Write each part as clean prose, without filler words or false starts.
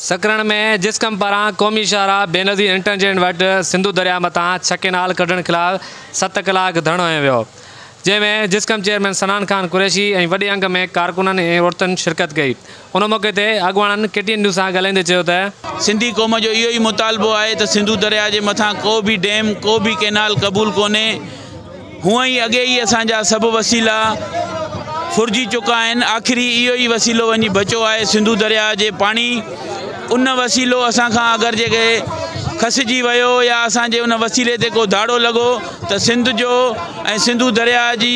सकरण में जिस्कम पारां क़ौमी शाहरा बेनज़ीर इंटरचेंज वटि सिंधु दरिया मथां 6 केनाल कढण ख़िलाफ़ 7 कलाक धरणो हंयो वियो, जंहिंमें जिस्कम चेयरमैन सनान खान कुरैशी ऐं वॾे अंग में कारकुननि ऐं औरतुनि शिरकत कई। उन मौक़े ते अॻुवाणनि KTN न्यूज़ सां ॻाल्हाईंदे चयो त सिंधी क़ौम जो इहो ई मुतालबो आहे त सिंधु दरिया जे मथां को बि डैम को बि केनाल क़बूल कोन्हे। हूअं ई अॻे ई असांजा सभु वसीला फुरजी चुका आहिनि। आख़िरी इहो ई वसीलो वञी बचियो आहे सिंधु दरिया जे पाणी। उन वसीलो असांखां अगरि जेके खसिजी वियो या असांजे उन वसीले ते को धाड़ो लॻो त सिंध जो ऐं सिंधु दरिया जी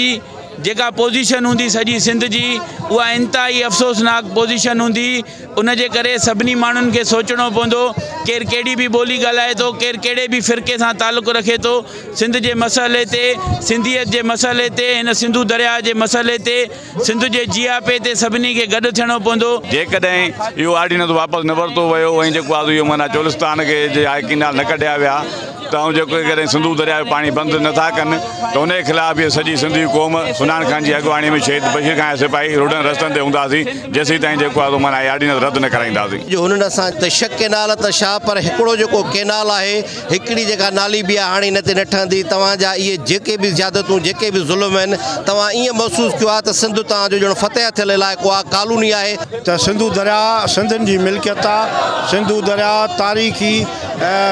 जेका पोज़ीशन हूंदी सॼी सिंध जी उहा इंतिहाई अफ़सोसनाक पोज़ीशन हूंदी। उन जे करे सभिनी माण्हुनि खे सोचणो पवंदो, केरु कहिड़ी बि ॿोली ॻाल्हाए थो, केरु कहिड़े बि फ़िरक़े सां तालुक़ु रखे थो, सिंध जे मसइले ते, सिंधियत जे मसइले ते, हिन सिंधु दरिया जे मसइले ते, सिंध जे जियापे ते सभिनी खे गॾु थियणो पवंदो। जेकॾहिं इहो ऑर्डिनेंस वापसि न वरितो वियो ऐं जेको आहे इहो माना चोलिस्तान खे जे आहे केनाल न कढिया विया त जेको कॾहिं सिंधु दरिया जो पाणी बंदि नथा कनि त उनजे ख़िलाफ़ इहे सॼी सिंधी क़ौम सनान खान जी अॻुवाणी में शहीद बशीर खान सिपाही रोडनि रस्तनि ते हूंदासीं जेसीं ताईं जेको आहे माना ऑर्डिनेंस रद्द न कराईंदासीं। जो हुननि असां त 6 केनाल त छा पर हिकिड़ो जेको केनाल आहे, हिकिड़ी जेका नाली बि आहे हाणे हिन ते न ठहंदी। तव्हांजा इहे जेके बि ज़्यादतूं जेके बि ज़ुल्म आहिनि, तव्हां ईअं महसूसु कयो आहे त सिंधु तव्हांजो ॼण फतेह थियल इलाइक़ो आहे, कानूनी आहे त सिंधु दरिया सिंधियुनि जी मिल्कियत आहे। सिंधु दरिया तारीख़ी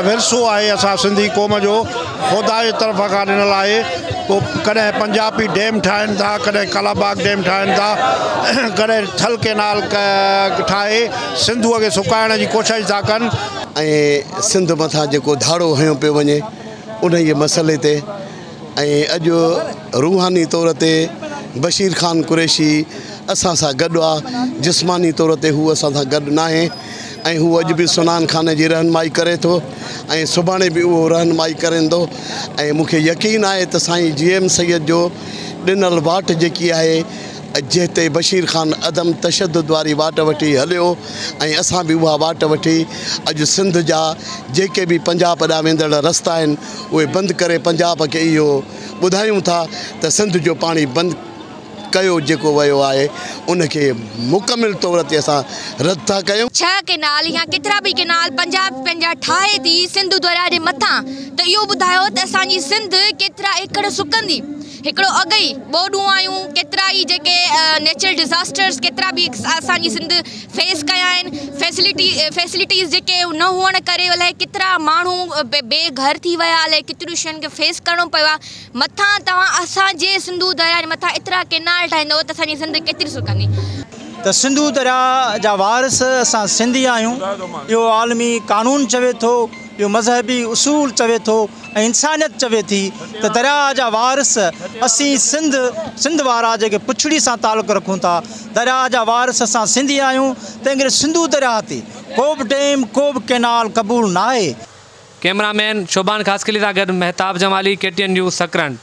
विरसो आहे असां सिंधी क़ौम जो। ख़ुदा जे तरफ़ खां ॾिनल आहे। पोइ कॾहिं पंजाबी डैम ठाहिनि था, कॾहिं कलाबाग डैम ठाहिनि था, कॾहिं थल केनाल ठाहे सिंधूअ खे सुकाइण जी कोशिशि था कनि। ऐं सिंध मथां जेको धाड़ो हयो पियो वञे उन जे मसइले ते ऐं अॼु रूहानी तौर ते बशीर खान कुरैशी असां सां गॾु आहे। जिस्मानी तौर ते हू असां सां गॾु न आहे ऐं हू अॼु बि सनान खान जी रहनुमाई करे थो ऐं सुभाणे बि उहो रहनुमाई करंदो। ऐं मूंखे यकीन आहे त साईं GM सैयद जो ॾिनल वाट जेकी आहे जिते बशीर खान अदम तशद्दुद वारी वाट वठी हलियो ऐं असां बि उहा वाट वठी अॼु सिंध जा जेके बि पंजाब ॾांहुं वेंदड़ रस्ता आहिनि उहे बंदि करे पंजाब खे इहो ॿुधायूं था त सिंध जो पाणी बंदि कयो जेको वियो आहे उनखे मुकमिल तौर ते असां रद्द था कयूं। 6 केनाल या केतिरा बि केनाल पंजाब पंहिंजा ठाहे थी सिंधु दरिया जे मथां, त इहो ॿुधायो त असांजी सिंध केतिरा एकड़ सुकंदी। हिकिड़ो अॻु ई ॿोॾूं आहियूं, केतिरा ई जेके नेचुरल डिज़ास्टर्स केतिरा बि असांजी सिंध फेस कया आहिनि। फैसिलिटीज़ जेके न हुअण करे अलाए केतिरा माण्हू बेघर थी विया, अलाए केतिरियूं शयुनि खे फेस करिणो पियो आहे। मथां तव्हां असांजे सिंधु दरिया जे मथां एतिरा केनाल ठाहींदव त असांजी सिंध केतिरी सुकंदी। त सिंधु दरिया जा वारिस असां सिंधी आहियूं। इहो आलमी कानून चवे थो, इहो मज़हबी उसूल चवे थो ऐं इंसानियत चवे थी त दरिया जा वारिस असीं सिंध वारा जेके पुछड़ी सां तालुक़ु रखूं था, दरिया जा वारिस असां सिंधी आहियूं। तंहिं करे सिंधु दरिया ते को बि डैम को बि केनाल क़बूल न आहे। कैमरामैन शोभान ख़ासकली सां गॾु महताब जमाली, KTN न्यूज़ सकरण।